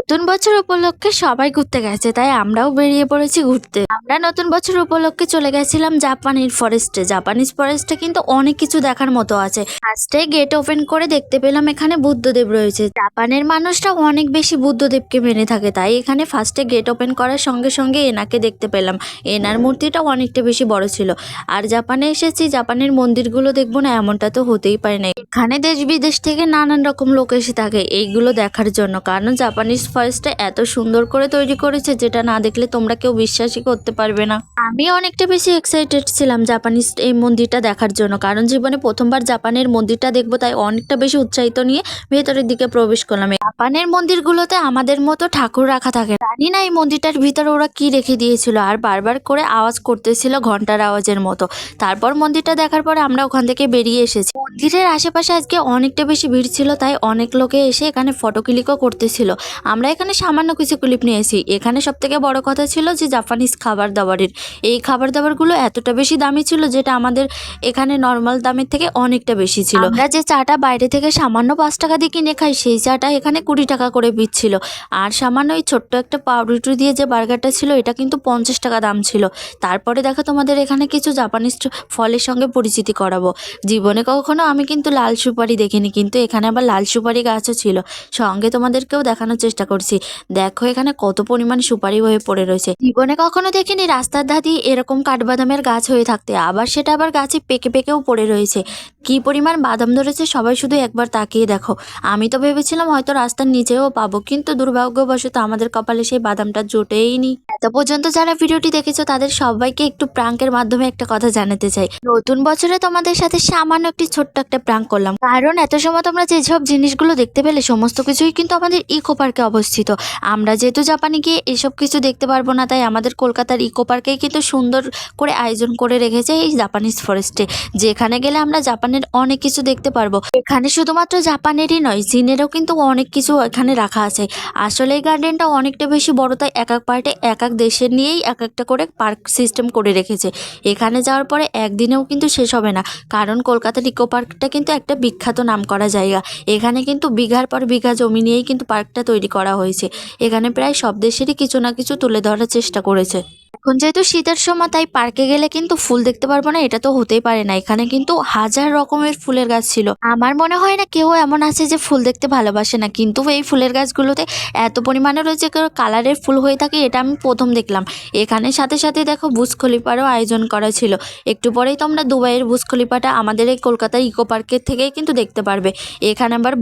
নতুন বছর উপলক্ষে সবাই ঘুরতে গেছে, তাই আমরাও বেরিয়ে পড়েছি ঘুরতে। আমরা নতুন বছর উপলক্ষে চলে গেছিলাম জাপানির ফরেস্টে। জাপানিজ ফরেস্টে কিন্তু অনেক কিছু দেখার মতো আছে। ফার্স্টে গেট ওপেন করে দেখতে পেলাম এখানে বুদ্ধদেব রয়েছে। জাপানের মানুষরা অনেক বেশি বুদ্ধদেবকে মেনে থাকে, তাই এখানে ফার্স্টে গেট ওপেন করার সঙ্গে সঙ্গে এনাকে দেখতে পেলাম। এনার মূর্তিটা অনেকটা বেশি বড় ছিল। আর জাপানে এসেছি, জাপানের মন্দিরগুলো দেখবো না এমনটা তো হতেই পারে না। এখানে দেশ বিদেশ থেকে নানান রকম লোক এসে থাকে এইগুলো দেখার জন্য, কারণ জাপানিজ ফরেস্টটা এত সুন্দর করে তৈরি করেছে যেটা না দেখলে তোমরা কেউ বিশ্বাসই করতে পারবে না। আমি অনেকটা বেশি এক্সাইটেড ছিলাম জাপানিজ এই মন্দিরটা দেখার জন্য, কারণ জীবনে প্রথমবার জাপানের মন্দিরটা দেখবো, তাই অনেকটা বেশি উৎসাহিত নিয়ে ভেতরের দিকে প্রবেশ করলাম। জাপানের মন্দিরগুলোতে আমাদের মতো ঠাকুর রাখা থাকে, জানি না এই মন্দিরটার ভিতরে ওরা কি রেখে দিয়েছিল, আর বারবার করে আওয়াজ করতেছিল ঘন্টার আওয়াজের মতো। তারপর মন্দিরটা দেখার পরে আমরা ওখান থেকে বেরিয়ে এসেছি। মন্দিরের আশেপাশে আজকে অনেকটা বেশি ভিড় ছিল, তাই অনেক লোকে এসে এখানে ফটো ক্লিকও করতেছিল। আমরা এখানে সামান্য কিছু ক্লিপ নিয়েছি। এখানে সব থেকে বড় কথা ছিল যে জাপানিজ খাবার দাবারের এই খাবার দাবারগুলো এতটা বেশি দামি ছিল, যেটা আমাদের এখানে নর্মাল দামের থেকে অনেকটা বেশি ছিল। আমরা যে চাটা বাইরে থেকে সামান্য 5 টাকা দিয়ে কিনে খাই, সেই চাটা এখানে 20 টাকা করে দিচ্ছিল। আর সামান্য এই ছোট্ট একটা পাউরুটি দিয়ে যে বার্গারটা ছিল, এটা কিন্তু 50 টাকা দাম ছিল। তারপরে দেখো তোমাদের এখানে কিছু জাপানিজ ফলের সঙ্গে পরিচিতি করাবো। জীবনে কখনো আমি কিন্তু লাল সুপারি দেখিনি, কিন্তু এখানে আবার লাল সুপারি গাছও ছিল। সঙ্গে তোমাদেরকেও দেখানোর চেষ্টা করছি। দেখো এখানে কত পরিমাণ সুপারি হয়ে পড়ে রয়েছে। জীবনে কখনো দেখিনি রাস্তার ধারে এরকম কাঠবাদামের গাছ হয়ে থাকতে, আবার সেটা আবার গাছে পেকে পেকেও পড়ে রয়েছে। কি পরিমাণ বাদাম ধরেছে সবাই শুধু একবার তাকিয়ে দেখো। আমি তো ভেবেছিলাম হয়তো রাস্তার নিচেও পাবো, কিন্তু দুর্ভাগ্যবশত আমাদের কপালে সেই বাদামটা জোটেইনি। এত পর্যন্ত যারা ভিডিওটি দেখেছো তাদের সবাইকে একটু প্রাঙ্কের মাধ্যমে একটা কথা জানাতে চাই। নতুন বছরে তোমাদের সাথে সামান্য একটি ছোট্ট একটা প্রাঙ্ক করলাম, কারণ এত সময় তোমরা যেসব জিনিসগুলো দেখতে পেলে সমস্ত কিছুই কিন্তু আমাদের ইকো পার্কে অবস্থিত। আমরা যেহেতু জাপানে গিয়ে এসব কিছু দেখতে পারবো না, তাই আমাদের কলকাতার ইকো পার্কেই কিন্তু সুন্দর করে আয়োজন করে রেখেছে এই জাপানিজ ফরেস্টে, যেখানে গেলে আমরা জাপানের অনেক কিছু দেখতে পারবো। এখানে শুধুমাত্র জাপানেরই নয়, চীনেরও কিন্তু অনেক কিছু এখানে রাখা আছে। আসলে এই গার্ডেনটা অনেকটা বেশি বড়, তাই এক এক পার্টে এক এক দেশের নিয়েই এক একটা করে পার্ক সিস্টেম করে রেখেছে। এখানে যাওয়ার পরে একদিনেও কিন্তু শেষ হবে না, কারণ কলকাতার ইকো পার্কটা কিন্তু একটা বিখ্যাত নাম করা জায়গা। এখানে কিন্তু বিঘার পর বিঘা জমি নিয়েই কিন্তু পার্কটা তৈরি করা হয়েছে। এখানে প্রায় সব দেশেরই কিছু না কিছু তুলে ধরার চেষ্টা করেছে। এখন যেহেতু শীতের সময়, তাই পার্কে গেলে কিন্তু ফুল দেখতে পারবো না, এটা তো হতেই পারে না। এখানে কিন্তু হাজার রকমের ফুলের গাছ ছিল। আমার মনে হয় না কেউ এমন আছে যে ফুল দেখতে ভালোবাসে না, কিন্তু এই ফুলের গাছগুলোতে এত পরিমাণে রয়েছে কালারের ফুল হয়ে থাকে, এটা আমি প্রথম দেখলাম। এখানে সাথে সাথে দেখো বুর্জ খলিফারও আয়োজন করা ছিল। একটু পরেই তোমরা দুবাইয়ের বুর্জ খলিফাটা আমাদের এই কলকাতার ইকো পার্কের থেকেই কিন্তু দেখতে পারবে। এখানে আবার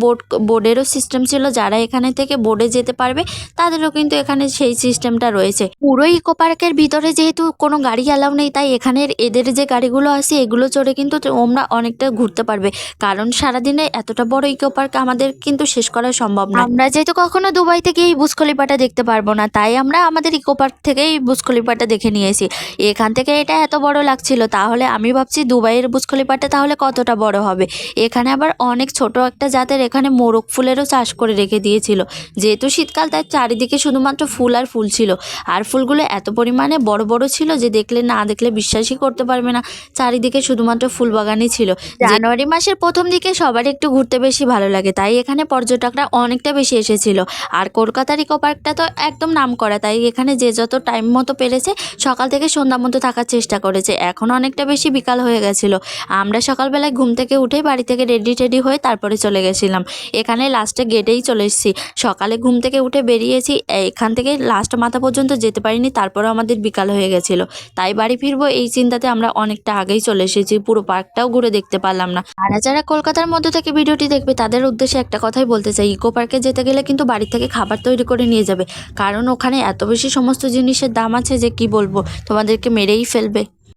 বোর্ডেরও সিস্টেম ছিল, যারা এখানে থেকে বোর্ডে যেতে পারবে তাদেরও কিন্তু এখানে সেই সিস্টেমটা রয়েছে। পুরো ইকো পার্কের ভিতরে যেহেতু কোনো গাড়ি অ্যালাউ নেই, তাই এখানের এদের যে গাড়িগুলো আছে এগুলো চড়ে কিন্তু তোমরা অনেকটা ঘুরতে পারবে, কারণ সারাদিনে এতটা বড় ইকো পার্ক আমাদের কিন্তু শেষ করা সম্ভব না। আমরা যেহেতু কখনো দুবাই থেকে এই বুর্জ খলিফাটা দেখতে পারবো না, তাই আমরা আমাদের ইকো পার্ক থেকেই বুর্জ খলিফাটা দেখে নিয়েছি। এখান থেকে এটা এত বড় লাগছিল, তাহলে আমি ভাবছি দুবাইয়ের বুর্জ খলিফাটা তাহলে কতটা বড় হবে। এখানে আবার অনেক ছোট একটা জাতের এখানে মোরগ ফুলেরও চাষ করে রেখে দিয়েছিল। যেহেতু শীতকাল, তাই চারিদিকে শুধুমাত্র ফুল আর ফুল ছিল। আর ফুলগুলো এত পরিমাণে বড় বড় ছিল যে না দেখলে বিশ্বাসই করতে পারবে না, চারিদিকে শুধুমাত্র ফুল বাগানই ছিল। জানুয়ারি মাসের প্রথম দিকে সবার একটু ঘুরতে বেশি ভালো লাগে, তাই এখানে পর্যটকরা অনেকটা বেশি এসেছিল। আর কলকাতার ইকো পার্কটা তো একদম নাম করা, তাই এখানে যে যত টাইম মতো পেরেছে সকাল থেকে সন্ধ্যা মতো থাকার চেষ্টা করেছে। এখন অনেকটা বেশি বিকাল হয়ে গেছিলো। আমরা সকালবেলায় ঘুম থেকে উঠে বাড়ি থেকে রেডি হয়ে তারপরে চলে গেছিলাম। এখানে লাস্টে গেটেই চলে এসেছি। সকালে ঘুম থেকে উঠে বেরিয়েছি, এখান থেকে লাস্ট মাথা পর্যন্ত যেতে পারিনি, তারপরে আমাদের বিকাল হয়ে গেছিল। তাই বাড়ি ফিরবো এই চিন্তাতে আমরা অনেকটা আগেই চলে এসেছি, পুরো পার্কটাও ঘুরে দেখতে পারলাম না। আর যারা কলকাতার মধ্যে থেকে ভিডিওটি দেখবে তাদের উদ্দেশ্যে একটা কথাই বলতে চাই, ইকো পার্কে যেতে গেলে কিন্তু বাড়ি থেকে খাবার তৈরি করে নিয়ে যাবে, কারণ ওখানে এত বেশি সমস্ত জিনিসের দাম আছে যে কি বলবো, তোমাদেরকে মেরেই ফেলবে।